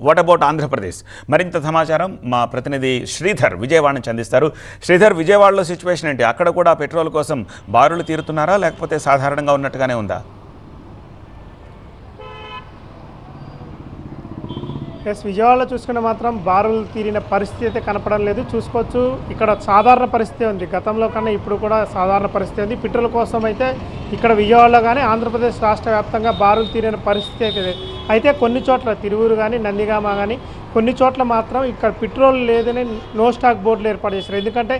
What about Andhra Pradesh? మరింత సమాచారం మా ప్రతినిధి శ్రీధర్ విజయవాడ నుంచి అందిస్తారు. శ్రీధర్, విజయవాడలో సిచ్యువేషన్ ఏంటి? అక్కడ కూడా పెట్రోల్ కోసం బారులు తీరుతున్నారా, లేకపోతే సాధారణంగా ఉన్నట్టుగానే ఉందా? విజయవాడలో చూసుకుంటే మాత్రం బారులు తీరిన పరిస్థితి అయితే కనపడం లేదు. చూసుకోవచ్చు, ఇక్కడ సాధారణ పరిస్థితి ఉంది. గతంలో కన్నా ఇప్పుడు కూడా సాధారణ పరిస్థితి ఉంది. పెట్రోల్ కోసం అయితే ఇక్కడ విజయవాడలో కానీ ఆంధ్రప్రదేశ్ రాష్ట్ర వ్యాప్తంగా బారులు తీరిన పరిస్థితి అయితే కొన్ని చోట్ల తిరువూరు కానీ నందిగామ కానీ కొన్ని చోట్ల మాత్రం ఇక్కడ పెట్రోల్ లేదని నో స్టాక్ బోర్డులు ఏర్పాటు చేశారు. ఎందుకంటే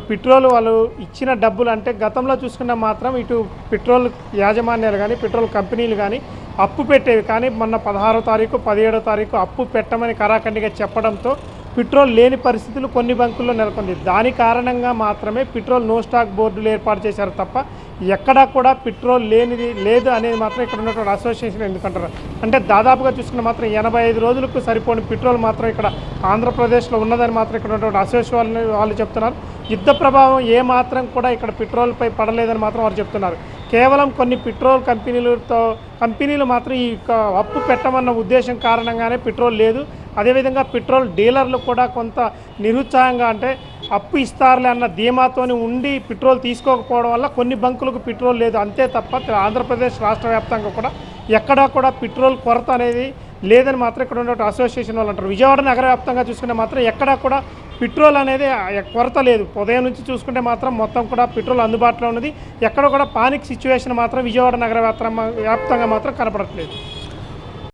పెట్రోల్ వాళ్ళు ఇచ్చిన డబ్బులు అంటే గతంలో చూసుకున్నా మాత్రం ఇటు పెట్రోల్ యాజమాన్యాలు కానీ పెట్రోల్ కంపెనీలు కానీ అప్పు పెట్టేవి. కానీ మొన్న 16వ తారీఖు 17వ తారీఖు అప్పు పెట్టమని కరాఖండిగా చెప్పడంతో పెట్రోల్ లేని పరిస్థితులు కొన్ని బంకుల్లో నెలకొంది. దాని కారణంగా మాత్రమే పెట్రోల్ నో స్టాక్ బోర్డులు ఏర్పాటు చేశారు తప్ప ఎక్కడా కూడా పెట్రోల్ లేదు అనేది మాత్రం ఇక్కడ ఉన్నటువంటి అసోసియేషన్ ఎందుకంటారు. అంటే దాదాపుగా చూసుకున్న మాత్రం 85 రోజులకు సరిపోని పెట్రోల్ మాత్రం ఇక్కడ ఆంధ్రప్రదేశ్లో ఉన్నదని మాత్రం ఇక్కడ ఉన్నటువంటి అసోసియేషన్ వాళ్ళు చెప్తున్నారు. యుద్ధ ప్రభావం ఏ మాత్రం కూడా ఇక్కడ పెట్రోల్పై పడలేదని మాత్రం వారు చెప్తున్నారు. కేవలం కొన్ని పెట్రోల్ కంపెనీలు మాత్రం ఈ అప్పు పెట్టమన్న ఉద్దేశం కారణంగానే పెట్రోల్ లేదు. అదేవిధంగా పెట్రోల్ డీలర్లు కూడా కొంత నిరుత్సాహంగా అంటే అప్పు ఇస్తారులే అన్న ధీమాతోని ఉండి పెట్రోల్ తీసుకోకపోవడం వల్ల కొన్ని బంకులకు పెట్రోల్ లేదు. అంతే తప్ప ఆంధ్రప్రదేశ్ రాష్ట్ర వ్యాప్తంగా కూడా ఎక్కడా కూడా పెట్రోల్ కొరత అనేది లేదని మాత్రం ఇక్కడ ఉన్న అసోసియేషన్ వాళ్ళు అంటారు. విజయవాడ నగర వ్యాప్తంగా చూసుకుంటే మాత్రం ఎక్కడా కూడా పెట్రోల్ అనేది కొరత లేదు. ఉదయం నుంచి చూసుకుంటే మాత్రం మొత్తం కూడా పెట్రోల్ అందుబాటులో ఉన్నది. ఎక్కడ కూడా పానిక్ సిచ్యువేషన్ మాత్రం విజయవాడ నగర వ్యాప్తంగా మాత్రం కనపడట్లేదు.